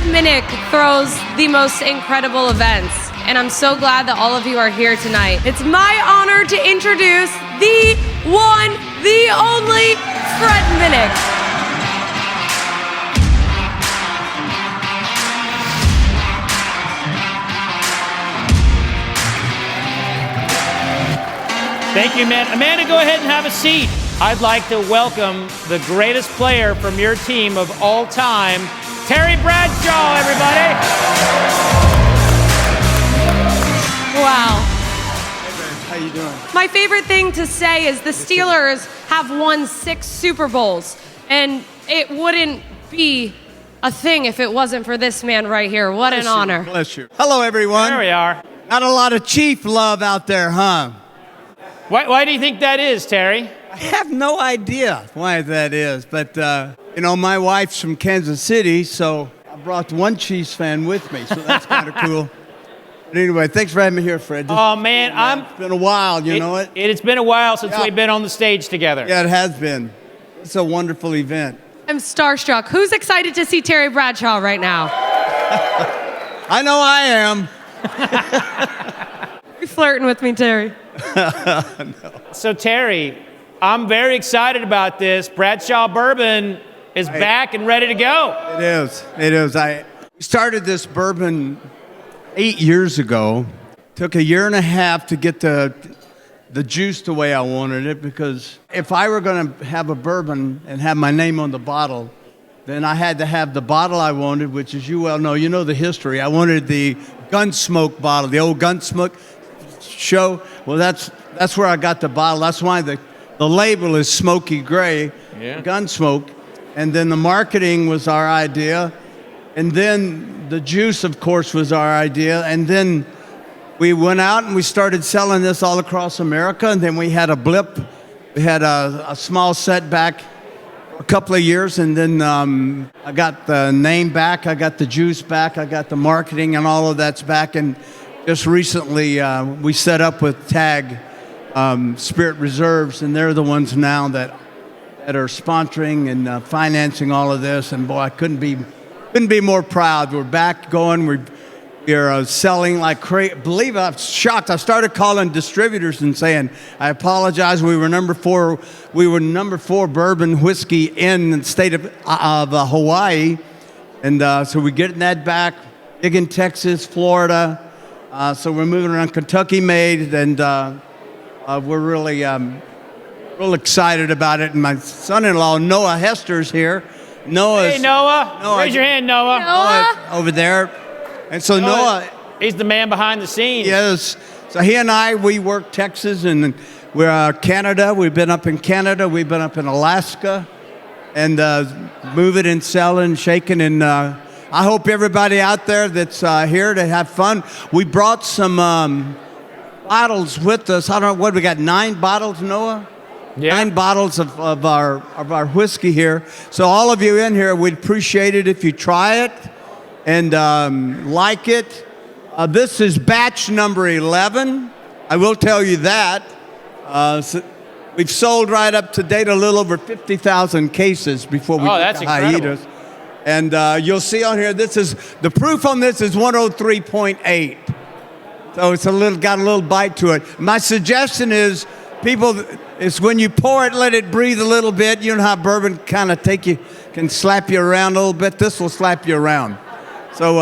Minnick throws the most incredible events, and I'm so glad that all of you are here tonight. It's my honor to introduce the one, the only Fred Minnick. Thank you, man. Amanda, go ahead and have a seat. I'd like to welcome the greatest player from your team of all time, Terry Bradshaw, everybody. Wow. How you doing? My favorite thing to say is the Steelers have won 6 Super Bowls, and it wouldn't be a thing if it wasn't for this man right here. What an honor. Bless you. Hello, everyone. There we are. Not a lot of Chief love out there, huh? Why do you think that is, Terry? I have no idea why that is, but, my wife's from Kansas City, so I brought one Chiefs fan with me, so that's kind of cool. But anyway, thanks for having me here, Fred. Oh, man, It's been a while, you know it? It's been a while since we've been on the stage together. Yeah, it has been. It's a wonderful event. I'm starstruck. Who's excited to see Terry Bradshaw right now? I know I am. You're flirting with me, Terry. No. So, Terry, I'm very excited about this. Bradshaw Bourbon is back and ready to go. It is. It is. I started this bourbon 8 years ago. Took a year and a half to get the juice the way I wanted it, because if I were going to have a bourbon and have my name on the bottle, then I had to have the bottle I wanted, which, as you well know, you know the history. I wanted the Gunsmoke bottle, the old Gunsmoke show. Well, that's where I got the bottle. That's why the label is smoky gray, Gunsmoke. And then the marketing was our idea. And then the juice, of course, was our idea. And then we went out and we started selling this all across America. And then we had a blip. We had a small setback a couple of years. And then I got the name back. I got the juice back. I got the marketing, and all of that's back. And just recently, we set up with TAG Spirit Reserves, and they're the ones now that are sponsoring and financing all of this. And boy, I couldn't be more proud. We're back going. We're selling like crazy. Believe I'm shocked. I started calling distributors and saying, "I apologize. We were number 4. We were number 4 bourbon whiskey in the state of Hawaii, and so we're getting that back. Big in Texas, Florida." So we're moving around. Kentucky made, and we're really real excited about it. And my son-in-law, Noah Hester's here. Hey, Noah. Raise your hand, Noah. Noah. Over there. And so Noah... He's the man behind the scenes. Yes. So he and I, we work Texas, and we're Canada. We've been up in Canada. We've been up in Alaska, and moving and selling, shaking, and... I hope everybody out there that's here to have fun. We brought some bottles with us. I don't know, what, we got 9 bottles, Noah? Yeah. 9 bottles of our whiskey here. So all of you in here, we'd appreciate it if you try it and like it. This is batch number 11. I will tell you that. So we've sold right up to date a little over 50,000 cases before we get to hiatus. And you'll see on here, this is the proof on this is 103.8. So it's got a little bite to it. My suggestion is, is when you pour it, let it breathe a little bit. You know how bourbon kind of can slap you around a little bit. This will slap you around. So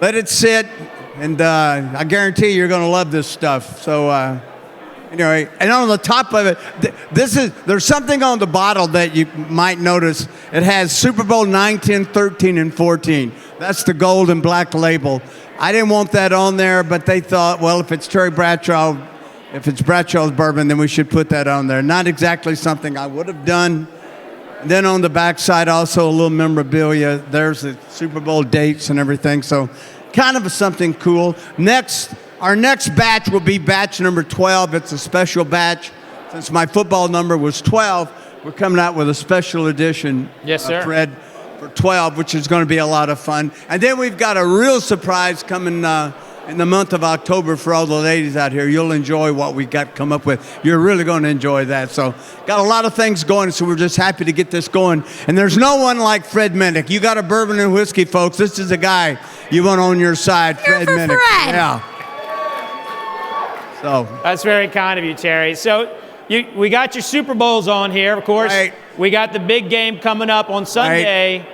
let it sit, and I guarantee you're going to love this stuff. So anyway, and on the top of it, there's something on the bottle that you might notice. It has Super Bowl 9, 10, 13, and 14. That's the gold and black label. I didn't want that on there, but they thought, well, if it's Terry Bradshaw, if it's Bradshaw's bourbon, then we should put that on there. Not exactly something I would have done. And then on the back side, also a little memorabilia. There's the Super Bowl dates and everything. So kind of something cool. Our next batch will be batch number 12. It's a special batch. Since my football number was 12, we're coming out with a special edition, yes, sir. Fred, for 12, which is going to be a lot of fun. And then we've got a real surprise coming in the month of October for all the ladies out here. You'll enjoy what we got come up with. You're really going to enjoy that. So got a lot of things going, so we're just happy to get this going. And there's no one like Fred Minnick. You got a bourbon and whiskey, folks. This is a guy you want on your side, Here Fred for Minnick. Fred. Yeah. So That's very kind of you, Terry. So we got your Super Bowls on here, of course. Right. We got the big game coming up on Sunday. Right.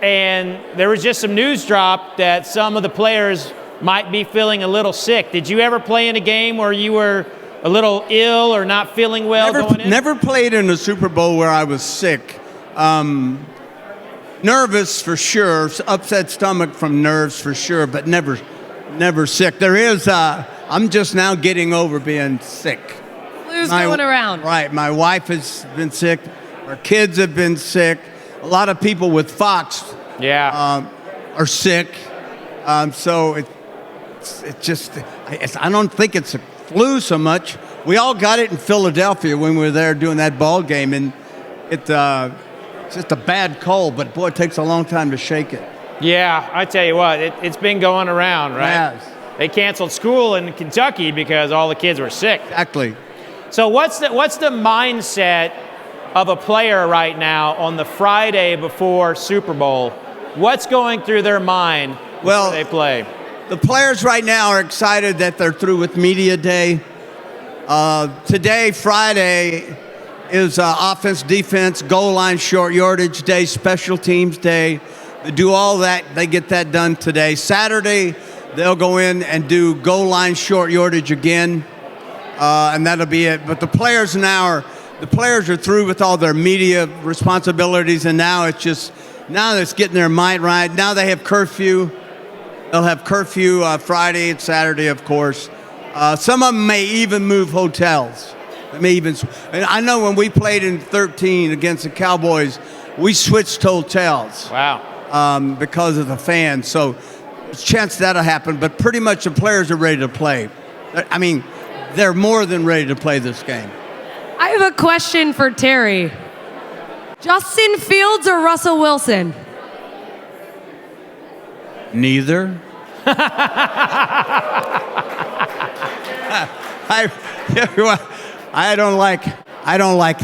And there was just some news drop that some of the players might be feeling a little sick. Did you ever play in a game where you were a little ill or not feeling well going in? Never played in a Super Bowl where I was sick. Nervous for sure, upset stomach from nerves for sure, but never sick. There is, I'm just now getting over being sick. Flu's going around. Right, my wife has been sick, our kids have been sick. A lot of people with Fox are sick. So it's just, I don't think it's a flu so much. We all got it in Philadelphia when we were there doing that ball game, and it's just a bad cold, but boy, it takes a long time to shake it. Yeah, I tell you what, it's been going around, right? Yes. They canceled school in Kentucky because all the kids were sick. Exactly. So what's the mindset of a player right now on the Friday before Super Bowl? What's going through their mind before they play? The players right now are excited that they're through with media day. Today, Friday, is offense, defense, goal line, short yardage day, special teams day. They do all that. They get that done today. Saturday, they'll go in and do goal line, short yardage again, and that'll be it. But the players are through with all their media responsibilities, and now it's getting their mind right. Now they have curfew. They'll have curfew Friday and Saturday, of course. Some of them may even move hotels. And I know when we played in 13 against the Cowboys, we switched hotels. Wow. Because of the fans. So there's a chance that'll happen, but pretty much the players are ready to play. I mean, they're more than ready to play this game. I have a question for Terry. Justin Fields or Russell Wilson? Neither. I don't like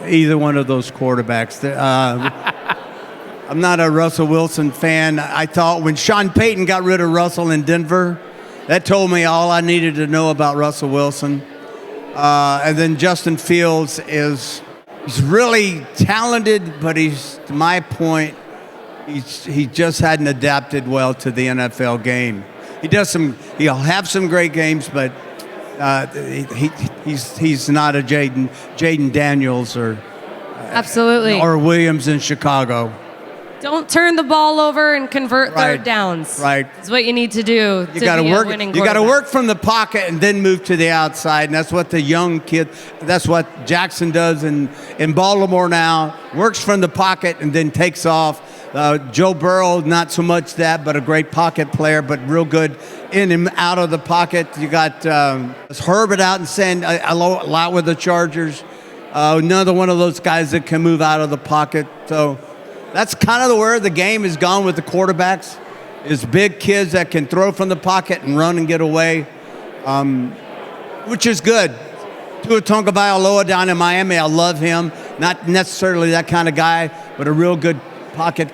either one of those quarterbacks. I'm not a Russell Wilson fan. I thought when Sean Payton got rid of Russell in Denver, that told me all I needed to know about Russell Wilson. And then Justin Fields he's really talented, but to my point, he just hadn't adapted well to the NFL game. He'll have some great games, but he's not a Jaden Daniels or Absolutely. Or Williams in Chicago. Don't turn the ball over and convert third downs. Right. That's what you need to do. You got to work. You got to work from the pocket and then move to the outside, and that's what the young kid. That's what Jackson does in Baltimore now. Works from the pocket and then takes off. Joe Burrow, not so much that, but a great pocket player, but real good in and out of the pocket. You got Herbert out and saying a lot with the Chargers. Another one of those guys that can move out of the pocket. So that's kind of where the game has gone with the quarterbacks, is big kids that can throw from the pocket and run and get away, which is good. Tua Tagovailoa down in Miami, I love him. Not necessarily that kind of guy, but a real good pocket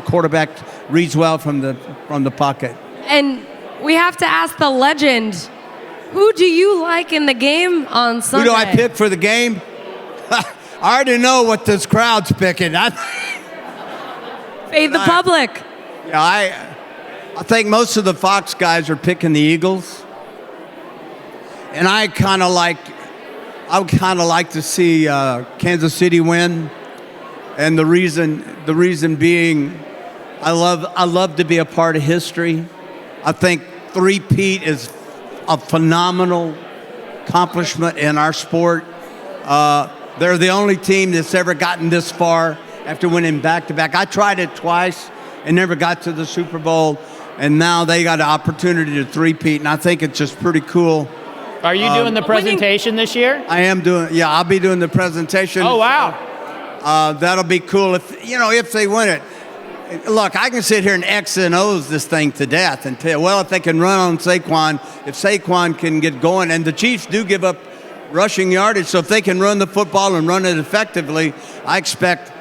quarterback, reads well from the pocket. And we have to ask the legend, who do you like in the game on Sunday? Who do I pick for the game? I already know what this crowd's picking. Fade the public. Yeah, I think most of the Fox guys are picking the Eagles, and I would kind of like to see Kansas City win, and the reason being, I love to be a part of history. I think three-peat is a phenomenal accomplishment in our sport. They're the only team that's ever gotten this far after winning back-to-back. I tried it twice and never got to the Super Bowl, and now they got an opportunity to three-peat, and I think it's just pretty cool. Are you doing the presentation this year? I am doing. Yeah, I'll be doing the presentation. Oh, wow. That'll be cool if they win it. Look, I can sit here and X and O's this thing to death and tell, well, if they can run on Saquon, if Saquon can get going, and the Chiefs do give up rushing yardage, so if they can run the football and run it effectively, I expect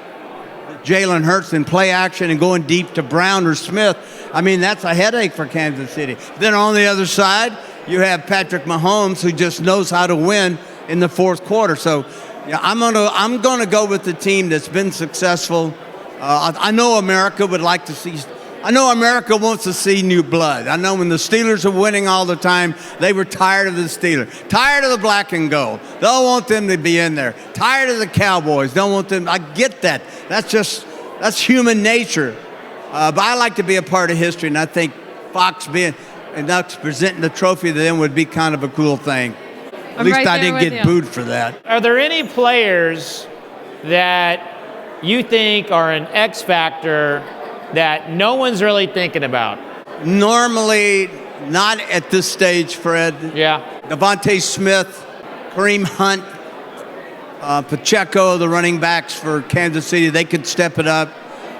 Jalen Hurts in play action and going deep to Brown or Smith. I mean, that's a headache for Kansas City. Then on the other side, you have Patrick Mahomes, who just knows how to win in the fourth quarter. So yeah, I'm gonna go with the team that's been successful. I know America would like to see. I know America wants to see new blood. I know when the Steelers are winning all the time, they were tired of the Steelers, tired of the black and gold. Don't want them to be in there. Tired of the Cowboys. Don't want them. I get that. That's human nature. But I like to be a part of history, and I think Fox being and us presenting the trophy to them would be kind of a cool thing. At least I didn't get booed for that. Are there any players that you think are an X factor that no one's really thinking about? Normally, not at this stage, Fred. Yeah. Devontae Smith, Kareem Hunt, Pacheco, the running backs for Kansas City, they could step it up.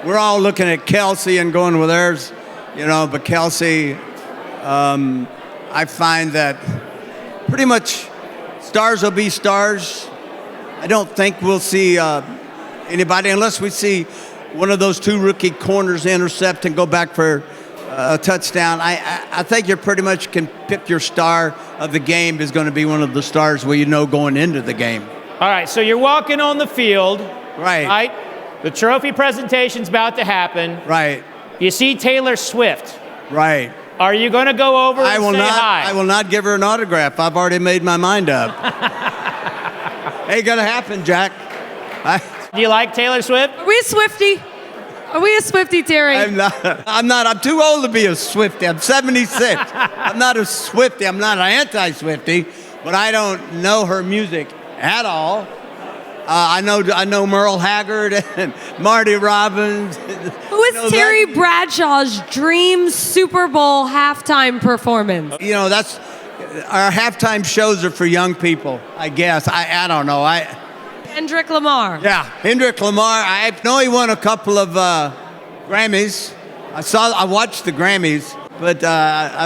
We're all looking at Kelsey and going with theirs, but Kelsey, I find that pretty much stars will be stars. I don't think we'll see anybody unless we see one of those two rookie corners intercept and go back for a touchdown. I think you pretty much can pick your star of the game is going to be one of the stars going into the game. All right, so you're walking on the field. Right. The trophy presentation's about to happen. Right. You see Taylor Swift. Right. Are you going to go over and say hi? I will not give her an autograph. I've already made my mind up. Ain't going to happen, Jack. Do you like Taylor Swift? Are we a Swiftie? Are we a Swiftie, Terry? I'm not. I'm too old to be a Swiftie. I'm 76. I'm not a Swiftie. I'm not an anti-Swiftie, but I don't know her music at all. I know Merle Haggard and Marty Robbins. Who is Terry Bradshaw's dream Super Bowl halftime performance? That's our halftime shows are for young people, I guess. I don't know. Kendrick Lamar. Yeah, Kendrick Lamar. I know he won a couple of Grammys. I watched the Grammys, but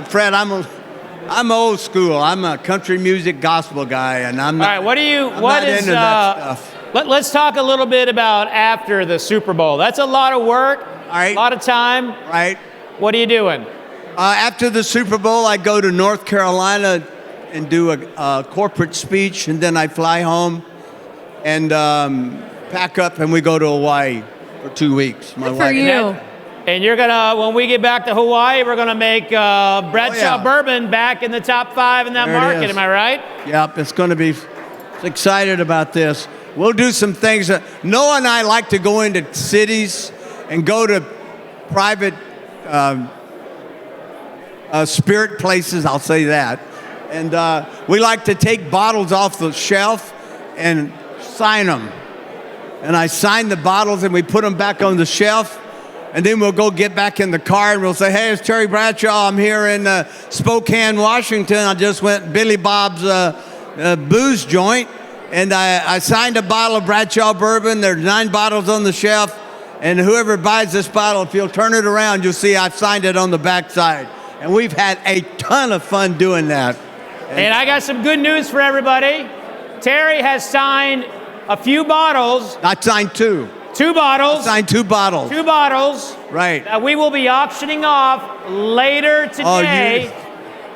Fred, I'm old school. I'm a country music gospel guy, and I'm not. All right, I'm not into that stuff. Let's talk a little bit about after the Super Bowl. That's a lot of work. All right. A lot of time. Right. What are you doing? After the Super Bowl, I go to North Carolina and do a corporate speech, and then I fly home and pack up, and we go to Hawaii for 2 weeks. Good for you. And you're when we get back to Hawaii, we're gonna make Bradshaw Bourbon back in the top 5 in that market. Am I right? Yep, it's gonna be excited about this. We'll do some things. Noah and I like to go into cities and go to private spirit places, I'll say that. And we like to take bottles off the shelf and sign them. And I sign the bottles and we put them back on the shelf. And then we'll go get back in the car and we'll say, hey, it's Terry Bradshaw. I'm here in Spokane, Washington. I just went Billy Bob's booze joint. And I signed a bottle of Bradshaw Bourbon. There's 9 bottles on the shelf. And whoever buys this bottle, if you'll turn it around, you'll see I've signed it on the backside. And we've had a ton of fun doing that. And I got some good news for everybody. Terry has signed a few bottles. I signed 2. 2 bottles. I signed 2 bottles. 2 bottles. Right. That we will be auctioning off later today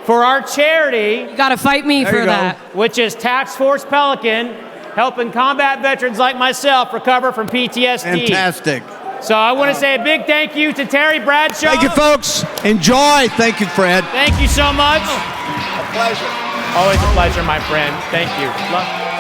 for our charity. You got to fight me for that. Which is Task Force Pelican, helping combat veterans like myself recover from PTSD. Fantastic. So I want to say a big thank you to Terry Bradshaw. Thank you, folks. Enjoy. Thank you, Fred. Thank you so much. A pleasure. Always a pleasure, my friend. Thank you.